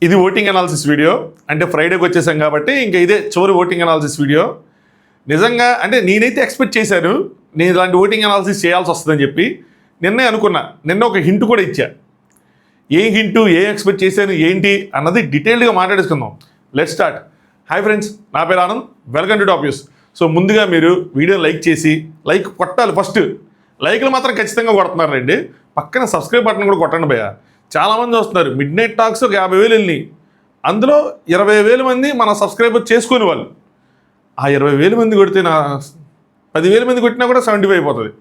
ఇది voting analysis video. అంటే ఫ్రైడేకి వచ్చేసాం కాబట్టి ఇంకా ఇదే చివరి ఓటింగ్ అనాలిసిస్ వీడియో. నిజంగా అంటే నేనైతే ఎక్స్పెక్ట్ చేశాను నేను ఇలాంటి ఓటింగ్ అనాలిసిస్ చేయాల్సి వస్తుందని చెప్పి. నిన్నే అనుకున్నా, నిన్న ఒక హింట్ కూడా ఇచ్చా. ఏం హింటు, ఏం ఎక్స్పెక్ట్ చేశాను ఏంటి అన్నది డీటెయిల్డ్గా మాట్లాడేసుకుందాం. Let's start. హాయ్ ఫ్రెండ్స్, నా పేరు Anand, welcome to top news. So ముందుగా మీరు వీడియో లైక్ చేసి, లైక్ కొట్టాలి ఫస్ట్. లైక్లు మాత్రం ఖచ్చితంగా కొడుతున్నారండి. పక్కన సబ్స్క్రైబ్ బటన్ కూడా కొట్టండి భయ్యా. చాలామంది వస్తున్నారు. మిడ్ నైట్ టాక్స్ ఒక 50,000 వెళ్ళినాయి. అందులో 20,000 మంది మన సబ్స్క్రైబర్ చేసుకునే వాళ్ళు. ఆ 20,000 మంది కొడితే 10,000 మంది కొట్టినా కూడా 75 అయిపోతుంది.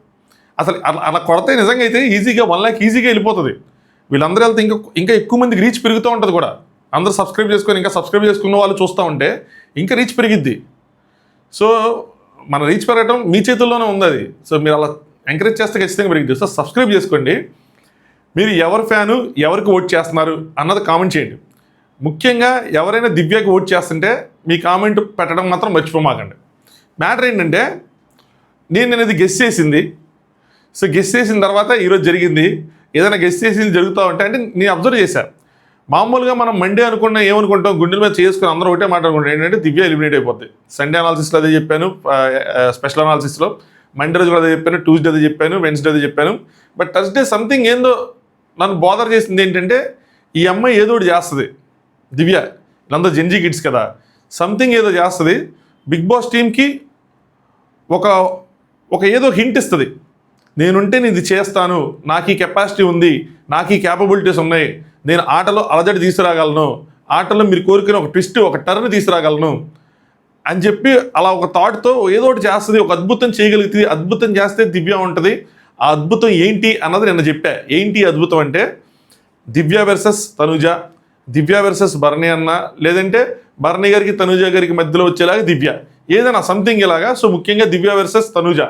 అసలు అలా కొడితే నిజంగా అయితే ఈజీగా 1 lakh ఈజీగా వెళ్ళిపోతుంది. వీళ్ళందరూ వెళ్తే ఇంకా ఎక్కువ మందికి రీచ్ పెరుగుతూ ఉంటుంది కూడా. అందరూ సబ్స్క్రైబ్ చేసుకొని ఇంకా సబ్స్క్రైబ్ చేసుకున్న వాళ్ళు చూస్తూ ఉంటే ఇంకా రీచ్ పెరిగిద్ది. సో మన రీచ్ పెరగడం మీ చేతుల్లోనే ఉంది అది. సో మీరు అలా ఎంకరేజ్ చేస్తే ఖచ్చితంగా పెరిగిద్ది. సో సబ్స్క్రైబ్ చేసుకోండి. మీరు ఎవరి ఫ్యాను, ఎవరికి ఓట్ చేస్తున్నారు అన్నది కామెంట్ చేయండి. ముఖ్యంగా ఎవరైనా దివ్యకి ఓట్ చేస్తుంటే మీ కామెంట్ పెట్టడం మాత్రం మర్చిపోమాకండి. మ్యాటర్ ఏంటంటే నేను అనేది గెస్ చేసింది. సో గెస్ చేసిన తర్వాత ఈరోజు జరిగింది. ఏదైనా గెస్ చేసింది జరుగుతూ ఉంటే అంటే నేను అబ్జర్వ్ చేశాను. మామూలుగా మనం మండే అనుకున్నా ఏమనుకుంటాం, గుండెల మీద చేసుకుని అందరూ ఒకటే మాట్లాడుకుంటాం ఏంటంటే దివ్య ఎలిమినేట్ అయిపోద్ది. సండే అనాలిసిస్లో అదే చెప్పాను, స్పెషల్ అనాలిసిస్లో మండే రోజు కూడా అదే చెప్పాను, ట్యూస్డే అదే చెప్పాను, వెన్స్డే అదే చెప్పాను. బట్ థర్స్డే సంథింగ్ ఏందో నన్ను బోదర్ చేసింది ఏంటంటే ఈ అమ్మాయి ఏదో ఒకటి చేస్తుంది. దివ్య వీళ్ళందరూ జెన్జీ కిడ్స్ కదా, సంథింగ్ ఏదో చేస్తుంది. బిగ్ బాస్ టీమ్కి ఒక ఏదో హింట్ ఇస్తుంది. నేనుంటే నేను ఇది చేస్తాను, నాకు ఈ కెపాసిటీ ఉంది, నాకు ఈ క్యాపబిలిటీస్ ఉన్నాయి, నేను ఆటలో అలజడి తీసుకురాగలను, ఆటలో మీరు కోరుకునే ఒక ట్విస్ట్, ఒక టర్న్ తీసుకురాగలను అని చెప్పి అలా ఒక థాట్తో ఏదో ఒకటి చేస్తుంది. ఒక అద్భుతం చేయగలుగుతుంది. అద్భుతం చేస్తే దివ్య ఉంటుంది. ఆ అద్భుతం ఏంటి అన్నది నిన్న చెప్పా. ఏంటి అద్భుతం అంటే దివ్య వర్సెస్ తనుజ, దివ్య వర్సెస్ భరణి అన్న, లేదంటే భరణి గారికి తనుజ గారికి మధ్యలో వచ్చేలాగా దివ్య, ఏదైనా సంథింగ్ ఇలాగా. సో ముఖ్యంగా దివ్య వర్సెస్ తనుజ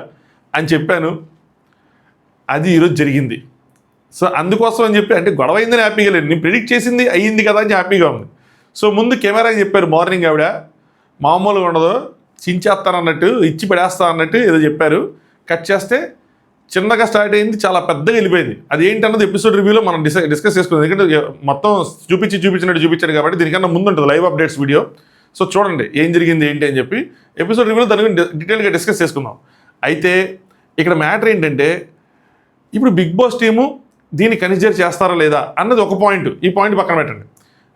అని చెప్పాను. అది ఈరోజు జరిగింది. సో అందుకోసం అని చెప్పి అంటే గొడవ అయిందని హ్యాపీగా లేదు, నేను ప్రిడిక్ట్ చేసింది అయ్యింది కదా అని హ్యాపీగా ఉంది. సో ముందు కెమెరాకి చెప్పారు మార్నింగ్ ఆవిడ, మామూలుగా ఉండదు, చించేస్తానన్నట్టు, ఇచ్చి పడేస్తా అన్నట్టు ఏదో చెప్పారు. కట్ చేస్తే చిన్నగా స్టార్ట్ అయింది, చాలా పెద్దగా వెళ్ళిపోయింది. అది ఏంటన్నది ఎపిసోడ్ రివ్యూలో మనం డిస్కస్ చేసుకుందాం. ఎందుకంటే మొత్తం చూపించినట్టు చూపించాడు కాబట్టి దీనికన్నా ముందు ఉంటుంది లైవ్ అప్డేట్స్ వీడియో. సో చూడండి ఏం జరిగింది ఏంటి అని చెప్పి ఎపిసోడ్ రివ్యూలో దాని గురించి డీటెయిల్గా డిస్కస్ చేసుకుందాం. అయితే ఇక్కడ మ్యాటర్ ఏంటంటే ఇప్పుడు బిగ్ బాస్ టీము దీన్ని కన్సిడర్ చేస్తారా లేదా అన్నది ఒక పాయింట్. ఈ పాయింట్ పక్కన పెట్టండి.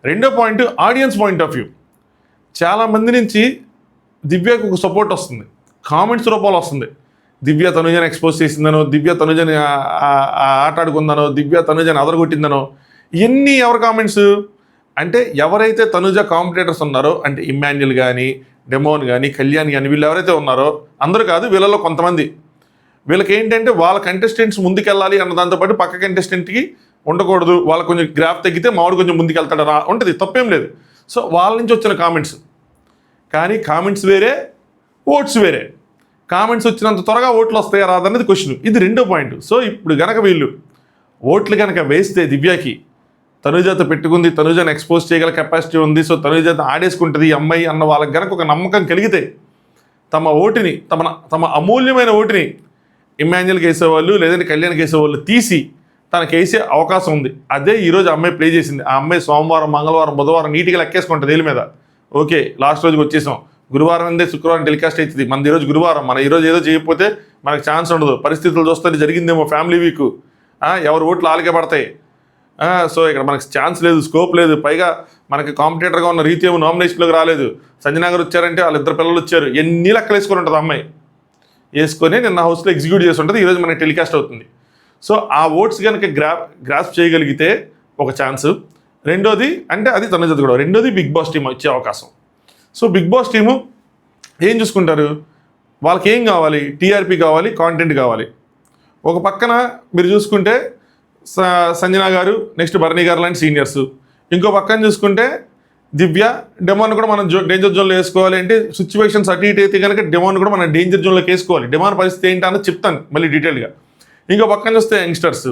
రెండో point audience point of view. చాలామంది నుంచి దివ్యకు ఒక సపోర్ట్ వస్తుంది, కామెంట్స్ రూపంలో వస్తుంది. దివ్య తనుజని ఎక్స్పోజ్ చేసిందనో, దివ్య తనుజని ఆట ఆడుకుందనో, దివ్య తనుజని అదరగొట్టిందనో, ఇవన్నీ ఎవరి కామెంట్స్ అంటే ఎవరైతే తనుజ కాంపిటేటర్స్ ఉన్నారో అంటే ఇమ్మాన్యుల్ కానీ, డెమోన్ కానీ, కళ్యాణ్ కానీ, వీళ్ళు ఎవరైతే ఉన్నారో అందరూ కాదు, వీళ్ళలో కొంతమంది, వీళ్ళకి ఏంటంటే వాళ్ళ కంటెస్టెంట్స్ ముందుకెళ్ళాలి అన్న దాంతోపాటు పక్క కంటెస్టెంట్కి ఉండకూడదు, వాళ్ళకి కొంచెం గ్రాఫ్ తగ్గితే మామిడి కొంచెం ముందుకెళ్తాడు ఉంటుంది, తప్పేం లేదు. సో వాళ్ళ నుంచి వచ్చిన కామెంట్స్. కానీ కామెంట్స్ వేరే, ఓట్స్ వేరే. కామెంట్స్ వచ్చినంత త్వరగా ఓట్లు వస్తాయా రాదన్నది క్వశ్చన్. ఇది రెండో పాయింట్. సో ఇప్పుడు గనక వీళ్ళు ఓట్లు కనుక వేస్తే దివ్యకి తనుజతో పెట్టుకుంది, తనుజను ఎక్స్పోజ్ చేయగల కెపాసిటీ ఉంది, సో తనుజతో ఆడేసుకుంటుంది ఈ అమ్మాయి అన్న వాళ్ళకి కనుక ఒక నమ్మకం కలిగితే తమ ఓటుని, తమ అమూల్యమైన ఓటుని ఇమ్మాన్యుల్కి వేసేవాళ్ళు లేదంటే కళ్యాణ్కి వేసేవాళ్ళు తీసి తనకి వేసే అవకాశం ఉంది. అదే ఈరోజు అమ్మాయి ప్లే చేసింది. ఆ అమ్మాయి సోమవారం, మంగళవారం, బుధవారం నీట్గా లెక్కేసుకుంటుంది వీళ్ళ మీద. ఓకే, లాస్ట్ రోజుకి వచ్చేసాం, గురువారం అందే శుక్రవారం టెలికాస్ట్ అవుతుంది. మనది ఈరోజు గురువారం, మన ఈరోజు ఏదో చేయకపోతే మనకు ఛాన్స్ ఉండదు. పరిస్థితులు చూస్తే జరిగిందేమో ఫ్యామిలీ వీక్, ఎవరు ఓట్లు ఆలికే పడతాయి. సో ఇక్కడ మనకు ఛాన్స్ లేదు, స్కోప్ లేదు. పైగా మనకి కాంపిటేటర్గా ఉన్న రీతి ఏమో నామినేషన్లోకి రాలేదు. సంజనా గారు వచ్చారంటే వాళ్ళిద్దరు పిల్లలు వచ్చారు. ఎన్ని లెక్కలు వేసుకొని ఉంటుంది అమ్మాయి. వేసుకొని నిన్న హౌస్లో ఎగ్జిక్యూట్ చేసి ఉంటుంది, ఈరోజు మనకి టెలికాస్ట్ అవుతుంది. సో ఆ ఓట్స్ కనుక గ్రాస్ప్ చేయగలిగితే ఒక ఛాన్స్. రెండోది అంటే అది తనుజ కూడా. రెండోది బిగ్ బాస్ టీమ్ వచ్చే అవకాశం. సో బిగ్ బాస్ టీము ఏం చూసుకుంటారు, వాళ్ళకి ఏం కావాలి, టీఆర్పీ కావాలి, కాంటెంట్ కావాలి. ఒక పక్కన మీరు చూసుకుంటే సంజనా గారు, నెక్స్ట్ భరణి గారు లాంటి సీనియర్స్. ఇంకో పక్కన చూసుకుంటే దివ్య, డెమాన్ కూడా మనం డేంజర్ జోన్లో వేసుకోవాలి. అంటే సిచ్యువేషన్స్ అటు ఇటు అయితే కనుక డెమాన్ కూడా మనం డేంజర్ జోన్లోకి వేసుకోవాలి. డెమాన్ పరిస్థితి ఏంటి అన్నది చెప్తాను మళ్ళీ డీటెయిల్గా. ఇంకో పక్కన చూస్తే యంగ్స్టర్స్.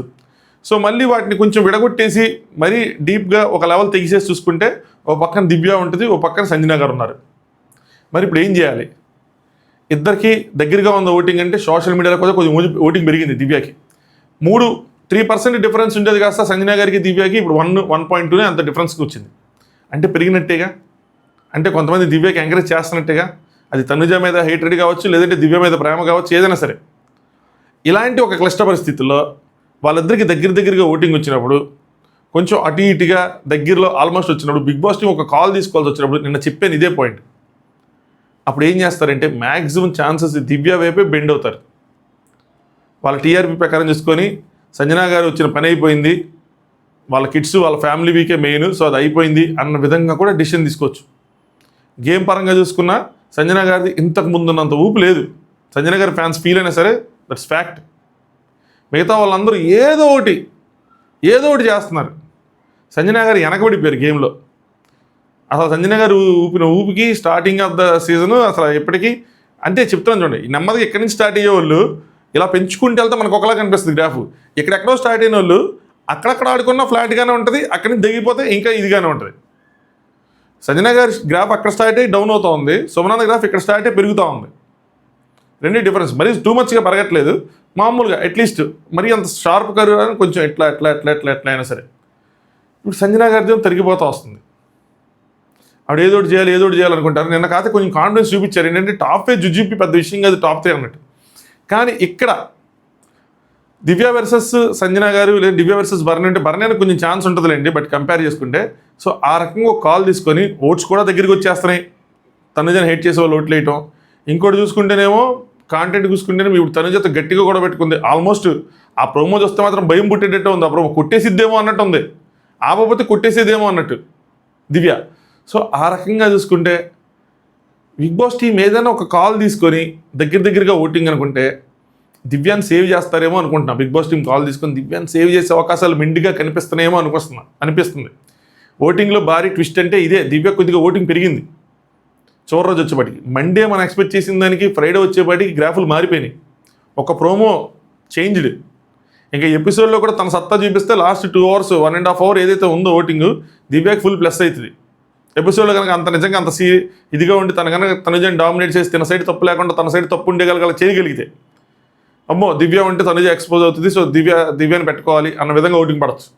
సో మళ్ళీ వాటిని కొంచెం విడగొట్టేసి మరీ డీప్గా ఒక లెవెల్ తెగిసేసి చూసుకుంటే ఒక పక్కన దివ్య ఉంటుంది, ఒక పక్కన సంజనా గారు ఉన్నారు. మరి ఇప్పుడు ఏం చేయాలి? ఇద్దరికి దగ్గరగా ఉన్న ఓటింగ్ అంటే సోషల్ మీడియాలో కూడా కొంచెం ఓటింగ్ పెరిగింది దివ్యకి. 3% డిఫరెన్స్ ఉండేది కాస్త సంజనా గారికి దివ్యకి ఇప్పుడు 1.2 అంత డిఫరెన్స్కి వచ్చింది. అంటే పెరిగినట్టేగా, అంటే కొంతమంది దివ్యకి ఎంకరేజ్ చేస్తున్నట్టుగా. అది తనుజ మీద హేట్రెడ్ కావచ్చు, లేదంటే దివ్య మీద ప్రేమ కావచ్చు, ఏదైనా సరే. ఇలాంటి ఒక క్లిష్ట పరిస్థితుల్లో వాళ్ళిద్దరికి దగ్గరగా ఓటింగ్ వచ్చినప్పుడు, కొంచెం అటు ఇటుగా దగ్గరలో ఆల్మోస్ట్ వచ్చినప్పుడు, బిగ్ బాస్ టీం ఒక కాల్ తీసుకోవాల్సి వచ్చినప్పుడు, నిన్న చెప్పాను ఇదే పాయింట్. అప్పుడు ఏం చేస్తారంటే మ్యాక్సిమం ఛాన్సెస్ దివ్య వైపే బెండ్ అవుతారు. వాళ్ళ టీఆర్పీ ప్రకారం చూసుకొని సంజన గారు వచ్చిన పని అయిపోయింది, వాళ్ళ కిడ్స్ వాళ్ళ ఫ్యామిలీ వీకే మెయిన్, సో అది అయిపోయింది అన్న విధంగా కూడా డిసిషన్ తీసుకోవచ్చు. గేమ్ పరంగా చూసుకున్నా సంజన గారిది ఇంతకు ముందున్నంత ఊపు లేదు. సంజన గారి ఫ్యాన్స్ ఫీల్ అయినా సరే దట్స్ ఫ్యాక్ట్. మిగతా వాళ్ళందరూ ఏదో ఒకటి చేస్తున్నారు. సంజన గారు వెనకబడిపోయారు గేమ్లో. అసలు సంజన గారు ఊపిన ఊపికి స్టార్టింగ్ ఆఫ్ ద సీజన్ అసలు ఎప్పటికీ అంటే చెప్తున్నాను చూడండి, నెమ్మదిగా ఎక్కడి నుంచి స్టార్ట్ అయ్యే వాళ్ళు ఇలా పెంచుకుంటూ వెళ్తే మనకు ఒకలా కనిపిస్తుంది గ్రాఫ్. ఎక్కడెక్కడో స్టార్ట్ అయిన వాళ్ళు అక్కడక్కడ ఆడుకున్న ఫ్లాట్గానే ఉంటుంది, అక్కడి నుంచి దిగిపోతే ఇంకా ఇదిగానే ఉంటుంది. సంజన గారి గ్రాఫ్ అక్కడ స్టార్ట్ అయ్యి డౌన్ అవుతూ ఉంది, సుమనాథ గ్రాఫ్ ఇక్కడ స్టార్ట్ అయ్యి పెరుగుతూ ఉంది. రెండే డిఫరెన్స్. మరీ టూ మచ్గా పెరగట్లేదు, మామూలుగా అట్లీస్ట్ మరీ అంత షార్ప్ కర్వ్ అని కొంచెం ఎట్లా అయినా సరే. ఇప్పుడు సంజన గారిది తరిగిపోతూ వస్తుంది. ఆవిడ ఏదోటి చేయాలనుకుంటారు. నిన్న కాకపోతే కొంచెం కాన్ఫిడెన్స్ చూపించారు. ఏంటంటే టాప్ 5 జుజ్జిపి పెద్ద విషయం కాదు, టాప్ 3 అన్నట్టు. కానీ ఇక్కడ దివ్య వర్సెస్ సంజన గారు, లేదా దివ్య వర్సెస్ బర్నీ అంటే బర్నీ కొంచెం ఛాన్స్ ఉంటుందిలేండి, బట్ కంపేర్ చేసుకుంటే. సో ఆ రకంగా ఒక కాల్ తీసుకొని ఓట్స్ కూడా దగ్గరికి వచ్చేస్తున్నాయి. తనుజని హేట్ చేసే వాళ్ళు ఓట్లు వేయటం. ఇంకోటి చూసుకుంటేనేమో కాంటెంట్ చూసుకుంటేనే ఇప్పుడు తనుజతో గట్టిగా కూడా పెట్టుకుంది. ఆల్మోస్ట్ ఆ ప్రోమో చూస్తే మాత్రం భయం పుట్టేటట్టు ఉంది. ఆ ప్రోమో కొట్టేసిద్దేమో అన్నట్టు ఉంది, ఆపకపోతే కొట్టేసేదేమో అన్నట్టు దివ్య. సో ఆ రకంగా చూసుకుంటే బిగ్ బాస్ టీం ఏదైనా ఒక కాల్ తీసుకొని దగ్గరగా ఓటింగ్ అనుకుంటే దివ్యాన్ని సేవ్ చేస్తారేమో అనుకుంటున్నా. బిగ్ బాస్ టీం కాల్ తీసుకొని దివ్యాన్ని సేవ్ చేసే అవకాశాలు మెండుగా కనిపిస్తున్నాయేమో అనిపిస్తుంది. ఓటింగ్లో భారీ ట్విస్ట్ అంటే ఇదే, దివ్య కొద్దిగా ఓటింగ్ పెరిగింది చివరి రోజు వచ్చేపాటికి. మండే మనం ఎక్స్పెక్ట్ చేసిన దానికి ఫ్రైడే వచ్చేపాటికి గ్రాఫులు మారిపోయినాయి. ఒక ప్రోమో చేంజ్డ్. ఇంకా ఎపిసోడ్లో కూడా తన సత్తా చూపిస్తే లాస్ట్ 2 hours 1.5 hour ఏదైతే ఉందో ఓటింగ్ దివ్యాకి ఫుల్ ప్లస్ అవుతుంది. ఎపిసోడ్లో కనుక అంత నిజంగా అంత ఇదిగా ఉండి తనుజని డామినేట్ చేసి తన సైడ్ తప్పు లేకుండా తన సైడ్ తప్పు చేయగలిగితే, అమ్మో దివ్య ఉంటే తనుజ ఎక్స్పోజ్ అవుతుంది, సో దివ్యాని పెట్టుకోవాలి అన్న విధంగా ఓటింగ్ పడవచ్చు.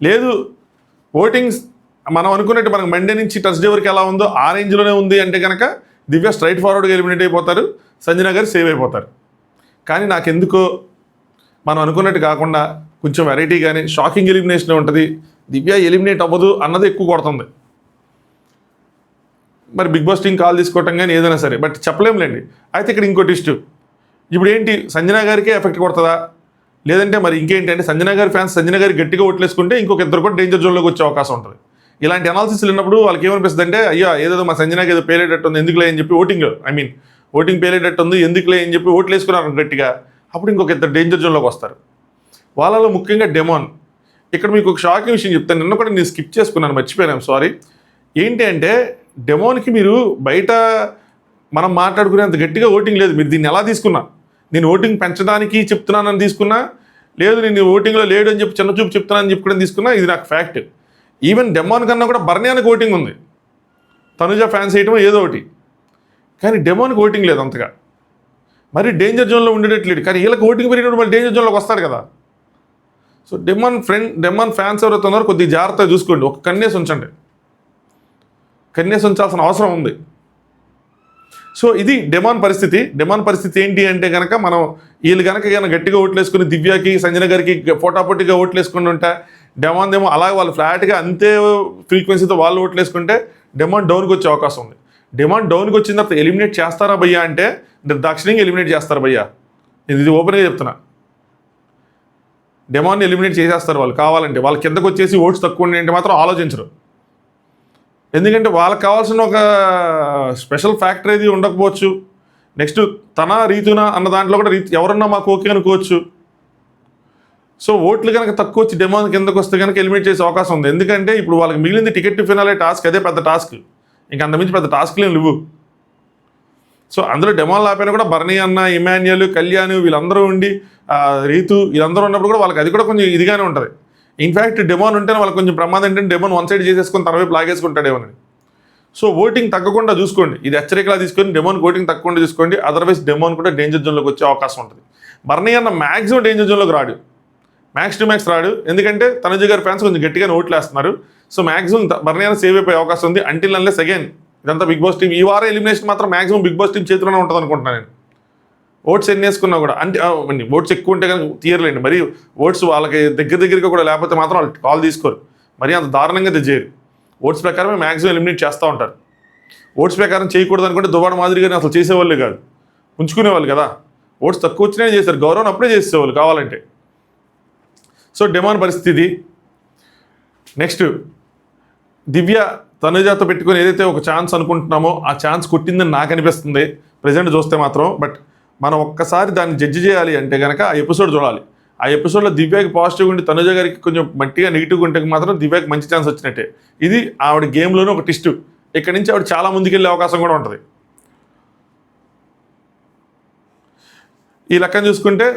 లేదు ఓటింగ్స్ మనం అనుకున్నట్టు మనకు మండే నుంచి థర్స్డే వరకు ఎలా ఉందో ఆ రేంజ్లోనే ఉంది అంటే కనుక దివ్య స్ట్రైట్ ఫార్వర్డ్గా ఎలిమినేట్ అయిపోతారు, సంజన గారు సేవ్ అయిపోతారు. కానీ నాకెందుకో మనం అనుకున్నట్టు కాకుండా కొంచెం వెరైటీగానే షాకింగ్ ఎలిమినేషన్ ఉంటుంది. దివ్య ఎలిమినేట్ అవ్వదు అన్నది ఎక్కువ కొడుతుంది. మరి బిగ్ బాస్ టీం కాల్ తీసుకోవటం కానీ ఏదైనా సరే, బట్ చెప్పలేములేండి. అయితే ఇక్కడ ఇంకోటి ఇష్యూ. ఇప్పుడు ఏంటి, సంజన గారికే ఎఫెక్ట్ కొడుతుందా, లేదంటే మరి ఇంకేంటి అంటే సంజన గారి ఫ్యాన్స్ సంజన గారి గట్టిగా ఓట్లేసుకుంటే ఇంకొక ఇద్దరు కూడా డేంజర్ జోన్లోకి వచ్చే అవకాశం ఉంటుంది. ఇలాంటి అనాలిసిస్ వెళ్ళినప్పుడు వాళ్ళకి ఏమనిపిస్తుంది అంటే, అయ్యా ఏదో మా సంజనకి ఏదో పేలేటట్టు ఉంది, ఎందుకులే అని చెప్పి ఓటింగ్ పేలేటట్టు ఉంది, ఎందుకులే అని చెప్పి ఓట్లు వేసుకున్నారు గట్టిగా. అప్పుడు ఇంకొక ఇద్దరు డేంజర్ జోన్లోకి వస్తారు. వాళ్ళలో ముఖ్యంగా డెమాన్. ఇక్కడ మీకు ఒక షాకింగ్ విషయం చెప్తాను, నిన్న కూడా నేను స్కిప్ చేసుకున్నాను, మర్చిపోయాను, సారీ. ఏంటి అంటే డెమాన్కి మీరు బయట మనం మాట్లాడుకునేంత గట్టిగా ఓటింగ్ లేదు. మీరు దీన్ని ఎలా తీసుకున్నా, నేను ఓటింగ్ పెంచడానికి చెప్తున్నానని తీసుకున్నా, లేదు నేను ఓటింగ్లో లేడు అని చెప్పి చిన్న చూపు చెప్తున్నానని చెప్పి కూడా తీసుకున్నా, ఇది నాకు ఫ్యాక్ట్. ఈవెన్ డెమాన్ కన్నా కూడా బర్నియానికి ఓటింగ్ ఉంది, తనుజ ఫ్యాన్స్ వేయటం ఏదో ఒకటి, కానీ డెమాన్కి ఓటింగ్ లేదు అంతగా. మరి డేంజర్ జోన్లో ఉండేటట్లేదు, కానీ వీళ్ళకి ఓటింగ్ పెరిగినప్పుడు మళ్ళీ డేంజర్ జోన్లోకి వస్తాడు కదా. సో డెమాన్ ఫ్యాన్స్ ఎవరైతే ఉన్నారో కొద్దిగా జాగ్రత్తగా చూసుకోండి, ఒక కన్నేసి ఉంచండి, కన్నేసి ఉంచాల్సిన అవసరం ఉంది. సో ఇది డెమాన్ పరిస్థితి ఏంటి అంటే కనుక మనం వీళ్ళు కనుక గట్టిగా ఓట్లు వేసుకుని దివ్యకి సంజన గారికి పోటాపోటీగా ఓట్లు వేసుకుని ఉంటే డెమాన్ ఏమో అలాగే వాళ్ళు ఫ్లాట్గా అంతే ఫ్రీక్వెన్సీతో వాళ్ళు ఓట్లు వేసుకుంటే డెమాన్ డౌన్కి వచ్చే అవకాశం ఉంది. డెమాన్ డౌన్కి వచ్చిన తర్వాత ఎలిమినేట్ చేస్తారా భయ్యా అంటే నిర్దాక్షిణ్యంగా ఎలిమినేట్ చేస్తారు భయ్యా, ఇది ఓపెన్గా చెప్తున్నా. డెమాన్ని ఎలిమినేట్ చేసేస్తారు వాళ్ళు కావాలంటే. వాళ్ళ కిందకు వచ్చేసి ఓట్స్ తక్కువ ఉండే మాత్రం ఆలోచించరు, ఎందుకంటే వాళ్ళకి కావాల్సిన ఒక స్పెషల్ ఫ్యాక్టర్ ఏది ఉండకపోవచ్చు. నెక్స్ట్ తన రీతునా అన్న దాంట్లో కూడా ఎవరన్నా మాకు ఓకే అనుకోవచ్చు. సో ఓట్లు కనుక తక్కువ వచ్చి డెమాన్ కిందకు వస్తే కనుక ఎలిమినేట్ చేసే అవకాశం ఉంది. ఎందుకంటే ఇప్పుడు వాళ్ళకి మిగిలింది టికెట్ టు ఫినాలే టాస్క్, అదే పెద్ద టాస్క్, ఇంకా అంతమించి పెద్ద టాస్క్లు ఏం లేవు. సో అందులో డెమాన్ లాపైనా కూడా బర్నీ అన్న, ఇమాన్యుయల్, కళ్యాణ్ వీళ్ళందరూ ఉండి రీతు వీళ్ళందరూ ఉన్నప్పుడు కూడా వాళ్ళకి అది కూడా కొంచెం ఇదిగానే ఉంటుంది. ఇన్ఫ్యాక్ట్ డెమాన్ ఉంటేనే వాళ్ళకి కొంచెం ప్రమాదం ఏంటంటే డెమాన్ వన్ సైడ్ చేసేసుకొని తన వైపు లాగేసుకుంటాడేమని. సో ఓటింగ్ తగ్గకుండా చూసుకోండి, ఇది హెచ్చరికలా తీసుకొని డెమాన్ ఓటింగ్ తగ్గకుండా చూసుకోండి. అదర్వైజ్ డెమాన్ కూడా డేంజర్ జోన్లోకి వచ్చే అవకాశం ఉంటుంది. బర్నీ అన్న మ్యాక్సిమం డేంజర్ జోన్లోకి రాడు, మ్యాక్స్ టు మ్యాక్స్ రాడు, ఎందుకంటే తనుజ గారి ఫ్యాన్స్ కొంచెం గట్టిగా ఓట్లు వేస్తున్నారు. సో మ్యాక్సిమం బర్నియాన సేవ్ అయిపోయే అవకాశం ఉంది అంటిల్ అన్లెస్ అగైన్ ఇదంతా బిగ్ బాస్ టీం ఈ వారం ఎలిమినేషన్ మాత్రం మ్యాక్సిమం బిగ్ బాస్ టీం చేతిలోనే ఉంటుంది అనుకుంటున్నాను నేను. ఓట్స్ ఎన్ని వేసుకున్నా కూడా అంటే ఓట్స్ ఎక్కువ ఉంటే కనుక తీయర్లేండి, మరి ఓట్స్ వాళ్ళకి దగ్గరగా కూడా లేకపోతే మాత్రం వాళ్ళు కాల్ తీసుకోరు, మరి అంత దారుణంగా తెచ్చేయరు. ఓట్స్ ప్రకారమే మ్యాక్సిమం ఎలిమినేట్ చేస్తూ ఉంటారు. ఓట్స్ ప్రకారం చేయకూడదు అనుకుంటే దువ్వాడ మాదిరిగానే అసలు చేసేవాళ్ళే కాదు, ఉంచుకునేవాళ్ళు కదా. ఓట్స్ తక్కువ వచ్చినా చేశారు, గౌరవం అప్పుడే చేసేవాళ్ళు కావాలంటే. సో డెమాన్ పరిస్థితి. నెక్స్ట్ దివ్య తనుజాతో పెట్టుకొని ఏదైతే ఒక ఛాన్స్ అనుకుంటున్నామో ఆ ఛాన్స్ కొట్టిందని నాకు అనిపిస్తుంది ప్రజెంట్ చూస్తే మాత్రం. బట్ మనం ఒక్కసారి దాన్ని జడ్జి చేయాలి అంటే కనుక ఆ ఎపిసోడ్ చూడాలి. ఆ ఎపిసోడ్లో దివ్యకి పాజిటివ్గా ఉండి తనుజ గారికి కొంచెం మట్టిగా నెగిటివ్గా ఉంటే మాత్రం దివ్యకి మంచి ఛాన్స్ వచ్చినట్టే. ఇది ఆవిడ గేమ్లోనే ఒక ట్విస్ట్. ఇక్కడ నుంచి ఆవిడ చాలా ముందుకెళ్ళే అవకాశం కూడా ఉంటుంది. ఈ లెక్కన చూసుకుంటే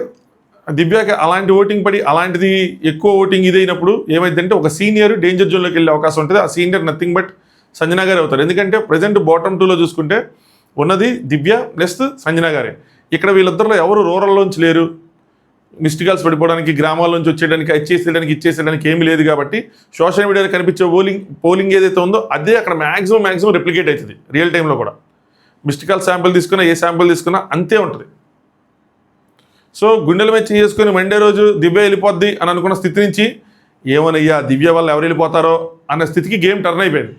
దివ్యకి అలాంటి ఓటింగ్ పడి అలాంటిది ఎక్కువ ఓటింగ్ ఇదైనప్పుడు ఏమైందంటే ఒక సీనియర్ డేంజర్ జోన్లోకి వెళ్ళే అవకాశం ఉంటుంది. ఆ సీనియర్ నథింగ్ బట్ సంజనా గారే అవుతారు. ఎందుకంటే ప్రజెంట్ బాటమ్ 2లో చూసుకుంటే ఉన్నది దివ్య ప్లస్ సంజనా గారే. ఇక్కడ వీళ్ళిద్దరిలో ఎవరు రూరల్లోంచి లేరు, మిస్టికల్స్ పడిపోవడానికి గ్రామాల నుంచి వచ్చేయడానికి ఇచ్చేసేయడానికి ఏమీ లేదు. కాబట్టి సోషల్ మీడియాలో కనిపించే పోలింగ్ ఏదైతే ఉందో అదే అక్కడ మ్యాక్సిమం రెప్లికేట్ అవుతుంది రియల్ టైంలో కూడా. మిస్టికల్ శాంపిల్ తీసుకున్నా ఏ శాంపిల్ తీసుకున్నా అంతే ఉంటుంది. సో గుండెల మీద చేసుకుని మండే రోజు దివ్య వెళ్ళిపోద్ది అని అనుకున్న స్థితి నుంచి ఏమనయ్యా దివ్య వల్ల ఎవరు వెళ్ళిపోతారో అన్న స్థితికి గేమ్ టర్న్ అయిపోయింది.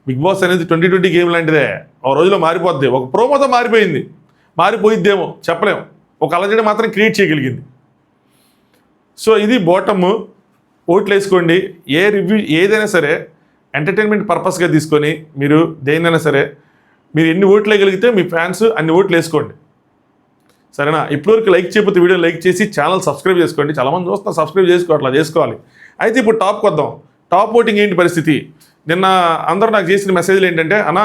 బిగ్ బాస్ అనేది 2020 గేమ్ లాంటిదే, ఒక రోజులో మారిపోద్ది. ఒక ప్రోమోతో మారిపోయిద్దేమో చెప్పలేము, ఒక అలజడి మాత్రం క్రియేట్ చేయగలిగింది. సో ఇది బాటమ్. ఓట్లు వేసుకోండి. ఏ రివ్యూ ఏదైనా సరే ఎంటర్టైన్మెంట్ పర్పస్గా తీసుకొని మీరు దేన్నైనా సరే మీరు ఎన్ని ఓట్లు వేయగలిగితే మీ ఫ్యాన్స్ అన్ని ఓట్లు వేసుకోండి, సరేనా. ఇప్పటివరకు లైక్ చేయకపోతే వీడియో లైక్ చేసి ఛానల్ సబ్స్క్రైబ్ చేసుకోండి. చాలామంది చూస్తున్నారు సబ్స్క్రైబ్ అట్లా చేసుకోవాలి. అయితే ఇప్పుడు టాప్కి వద్దాం. టాప్ ఓటింగ్ ఏంటి పరిస్థితి? నిన్న అందరూ నాకు చేసిన మెసేజ్లు ఏంటంటే, అన్న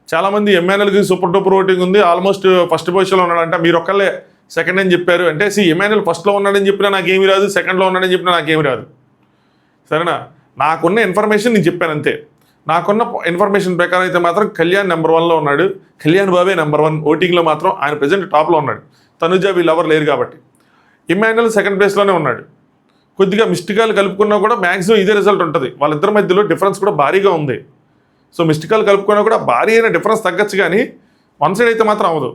చాలామంది ఎంఎన్ఎల్కి సూపర్ డూపర్ ఓటింగ్ ఉంది, ఆల్మోస్ట్ ఫస్ట్ పొజిషన్లో ఉన్నాడంట, మీరు ఒక్కళ్ళే సెకండ్ అని చెప్పారు. అంటే ఎంఎన్ఎల్ ఫస్ట్లో ఉన్నాడని చెప్పినా నాకేమీ రాదు, సెకండ్లో ఉన్నాడని చెప్పినా నాకేమీ రాదు, సరేనా. నాకున్న ఇన్ఫర్మేషన్ నేను చెప్పాను అంతే. నాకున్న ఇన్ఫర్మేషన్ ప్రకారం అయితే మాత్రం కళ్యాణ్ నెంబర్ 1లో ఉన్నాడు. కళ్యాణ్ బాబే నెంబర్ 1 ఓటింగ్లో మాత్రం. ఆయన ప్రజెంట్ టాప్లో ఉన్నాడు. తనుజ వీళ్ళు ఎవరు లేరు కాబట్టి. ఇమాన్యుయల్ సెకండ్ ప్లేస్లోనే ఉన్నాడు. కొద్దిగా మిస్టికాలు కలుపుకున్నా కూడా మ్యాక్సిమం ఇదే రిజల్ట్ ఉంటుంది. వాళ్ళిద్దరి మధ్యలో డిఫరెన్స్ కూడా భారీగా ఉంది. సో మిస్టికాలు కలుపుకున్నా కూడా భారీ అయిన డిఫరెన్స్ తగ్గచ్చు, కానీ వన్ సైడ్ అయితే మాత్రం అవ్వదు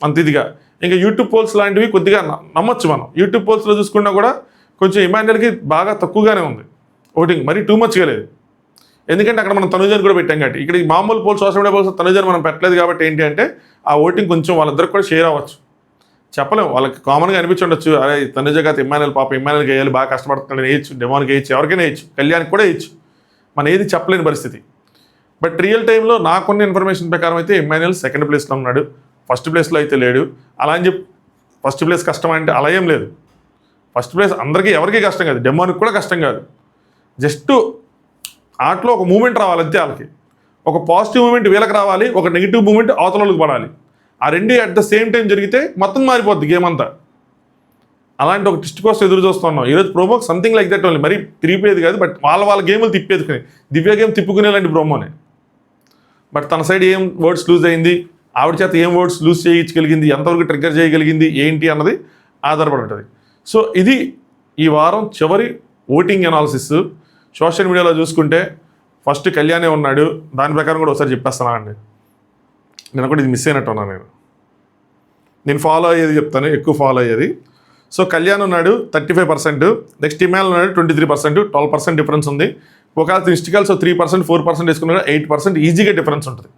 అంత ఇదిగా. ఇంకా యూట్యూబ్ పోల్స్ లాంటివి కొద్దిగా నమ్మొచ్చు మనం. యూట్యూబ్ పోల్స్లో చూసుకున్నా కూడా కొంచెం ఇమాన్యుయల్కి బాగా తక్కువగానే ఉంది ఓటింగ్, మరీ టూ మచ్గా లేదు. ఎందుకంటే అక్కడ మనం తనుజని కూడా పెట్టాం కాబట్టి. ఇక్కడ మామూలు పోల్స్ సోషల్ మీడియా పోల్స్ తనుజని మనం పెట్టలేదు కాబట్టి ఏంటి అంటే ఆ ఓటింగ్ కొంచెం వాళ్ళిద్దరికి కూడా షేర్ అవ్వచ్చు. చెప్పలేము, వాళ్ళకి కామన్గా అనిపించుండొచ్చు, అరే తనుజ కాదు ఇమాన్యుయల్ పాప ఇమాన్యుయల్కి వేయాలి, బాగా కష్టపడుతున్నాడు వేయచ్చు, డెమాన్కి వేయచ్చు, ఎవరికైనా వేయచ్చు, కళ్యాణ్కి కూడా వేయచ్చు. మనం ఏది చెప్పలేని పరిస్థితి. బట్ రియల్ టైంలో నాకున్న ఇన్ఫర్మేషన్ ప్రకారం అయితే ఇమాన్యుయల్ సెకండ్ ప్లేస్లో ఉన్నాడు, ఫస్ట్ ప్లేస్లో అయితే లేడు. అలా అని చెప్పి ఫస్ట్ ప్లేస్ కష్టం అంటే అలా ఏం లేదు. ఫస్ట్ ప్లేస్ అందరికీ ఎవరికీ కష్టం కాదు, డెమాన్కి కూడా కష్టం కాదు. జస్ట్ ఆటలో ఒక మూమెంట్ రావాలి అంతే. వాళ్ళకి ఒక పాజిటివ్ మూమెంట్ వీళ్ళకి రావాలి, ఒక నెగిటివ్ మూమెంట్ అవతల వాళ్ళకి పడాలి. ఆ రెండు అట్ ద సేమ్ టైం జరిగితే మొత్తం మారిపోద్ది గేమ్ అంతా. అలాంటి ఒక ట్విస్ట్ కోసం ఎదురు చూస్తున్నాం ఈరోజు. Promo something like that only, మరి తిరిగిపోయేది కాదు, బట్ వాళ్ళ గేములు తిప్పేదుకుని దివ్య గేమ్ తిప్పుకునేలాంటి ప్రోమోనే. బట్ తన సైడ్ ఏం వర్డ్స్ లూజ్ అయింది, ఆవిడ చేత ఏం వర్డ్స్ లూజ్ చేయించగలిగింది, ఎంతవరకు ట్రిగ్గర్ చేయగలిగింది ఏంటి అన్నది ఆధారపడి ఉంటుంది. సో ఇది ఈ వారం చివరి ఓటింగ్ అనాలిసిస్. సోషల్ మీడియాలో చూసుకుంటే ఫస్ట్ కళ్యాణే ఉన్నాడు. దాని ప్రకారం కూడా ఒకసారి చెప్పేస్తాను అండి. నేను కూడా ఇది మిస్ అయినట్టు ఉన్నాను. నేను ఫాలో అయ్యేది చెప్తాను, ఎక్కువ ఫాలో అయ్యేది. సో కళ్యాణ్ ఉన్నాడు 35%, నెక్స్ట్ ఇమాన్యుయల్ ఉన్నాడు 23%, 12% డిఫరెన్స్ ఉంది. ఒకవేళ మిస్టికల్స్ 3%, 4% వేసుకున్నాడు 8% ఈజీగా డిఫరెన్స్ ఉంటుంది.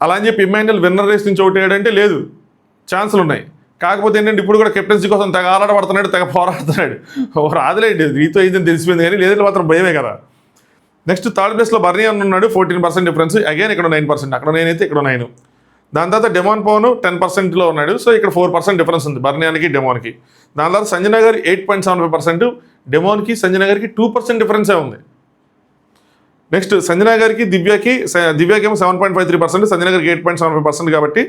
అలా అని చెప్పి ఇమాన్యుయల్ విన్నర్ రేస్ నుంచి అవుట్ అయ్యాడంటే లేదు, ఛాన్సులు ఉన్నాయి. కాకపోతే ఏంటంటే ఇప్పుడు కూడా కెప్టెన్సీ కోసం తెగ ఆరాటపడుతున్నాడు, తెగ పోరాడుతున్నాడు. రాదులేండి, నీతో ఇదని తెలిసిపోయింది, కానీ లేదంటే మాత్రం భయమే కదా. నెక్స్ట్ థర్డ్ ప్లేస్లో బర్నియాన్ ఉన్నాడు 14% డిఫరెన్స్, అగైన్ ఇక్కడ 9%, అక్కడ 9 అయితే ఇక్కడ 9. దాని తర్వాత డెమాన్ పవన్ 10%లో ఉన్నాడు. సో ఇక్కడ 4% డిఫరెన్స్ ఉంది బర్నియాన్కి డెమాన్కి. దాని తర్వాత సంజనా గారి 8.75%, డెమాన్కి సంజనా గారికి 2% డిఫరెన్సే ఉంది. నెక్స్ట్ సంజనా గారికి దివ్యాకేమో 7.53%, సంజనా గారికి 8.75%, కాబట్టి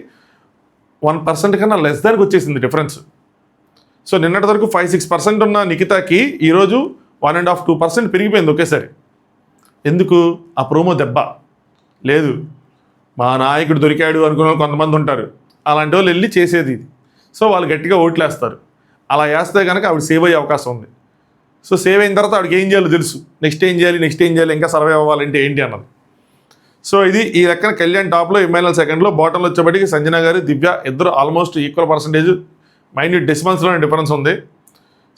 1% కన్నా లెస్ దానికి వచ్చేసింది డిఫరెన్స్. సో నిన్నటి వరకు 5-6% ఉన్న నిఖితాకి ఈరోజు 1.5-2% పెరిగిపోయింది ఒకేసారి. ఎందుకు? ఆ ప్రోమో దెబ్బ లేదు, మా నాయకుడు దొరికాడు అనుకున్న వాళ్ళు కొంతమంది ఉంటారు, అలాంటి వాళ్ళు వెళ్ళి చేసేది ఇది. సో వాళ్ళు గట్టిగా ఓట్లు వేస్తారు. అలా వేస్తే కనుక ఆవిడ సేవ్ అయ్యే అవకాశం ఉంది. సో సేవ్ అయిన తర్వాత వాడికి ఏం చేయాలో తెలుసు, నెక్స్ట్ ఏం చేయాలి, ఇంకా సర్వే అవ్వాలంటే ఏంటి అన్నది. సో ఇది ఈ లెక్కన కళ్యాణ్ టాప్లో, ఎంఎల్ఎల్ సెకండ్లో, బాటంలో వచ్చేప్పటికి సంజన గారు, దివ్య ఇద్దరు ఆల్మోస్ట్ ఈక్వల్ పర్సంటేజ్, మైన్యూట్ డెసిమల్స్లోనే డిఫరెన్స్ ఉంది.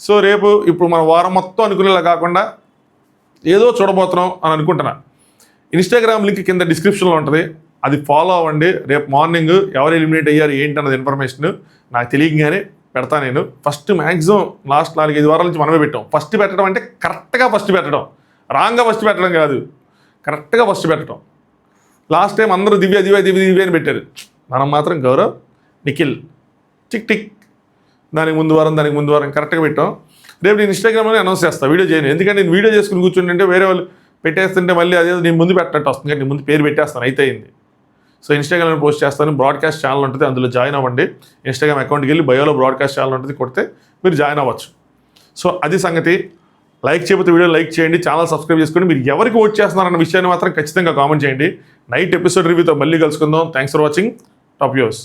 సో రేపు ఇప్పుడు మన వారం మొత్తం అనుకునేలా కాకుండా ఏదో చూడబోతున్నాం అని అనుకుంటున్నా. ఇన్స్టాగ్రామ్ లింక్ కింద డిస్క్రిప్షన్లో ఉంటుంది, అది ఫాలో అవ్వండి. రేపు మార్నింగ్ ఎవరు ఎలిమినేట్ అయ్యారు ఏంటి అన్నది ఇన్ఫర్మేషన్ నాకు తెలియగానే పెడతా నేను. ఫస్ట్ మ్యాక్సిమం లాస్ట్ 4-5 వారాల నుంచి మనమే పెట్టాం. ఫస్ట్ పెట్టడం అంటే కరెక్ట్గా ఫస్ట్ పెట్టడం, రాంగ్గా ఫస్ట్ పెట్టడం కాదు, కరెక్ట్గా ఫస్ట్ పెట్టడం. లాస్ట్ టైం అందరూ దివ్య అని పెట్టారు, మనం మాత్రం గౌరవ్, నిఖిల్, టిక్ దానికి ముందు వారం కరెక్ట్గా పెట్టాం. రేపు నేను ఇన్స్టాగ్రామ్లోనే అనౌన్స్ చేస్తాను, వీడియో చేయను. ఎందుకంటే నేను వీడియో చేసుకుని కూర్చుంటే వేరే వాళ్ళు పెట్టేస్తుంటే మళ్ళీ అదే నేను ముందు పెట్టట్టు వస్తుంది, కానీ నేను ముందు పేరు పెట్టేస్తాను, అయితే అయింది. సో ఇన్స్టాగ్రామ్లో పోస్ట్ చేస్తాను, బ్రాడ్కాస్ట్ ఛానల్ ఉంటుంది, అందులో జాయిన్ అవ్వండి. ఇన్స్టాగ్రామ్ అకౌంట్కి వెళ్ళి బయోలో బ్రాడ్కాస్ట్ ఛానల్ ఉంటుంది, కొడితే మీరు జాయిన్ అవ్వచ్చు. సో అది సంగతి. లైక్ చేయకపోతే వీడియో లైక్ చేయండి, ఛానల్ సబ్స్క్రైబ్ చేసుకోండి. మీరు ఎవరికి ఓట్ చేస్తున్నారన్న విషయాన్ని మాత్రం ఖచ్చితంగా కామెంట్ చేయండి. నైట్ ఎపిసోడ్ రివ్యూతో మళ్ళీ కలుసుకుందాం. Thanks for watching. Top views.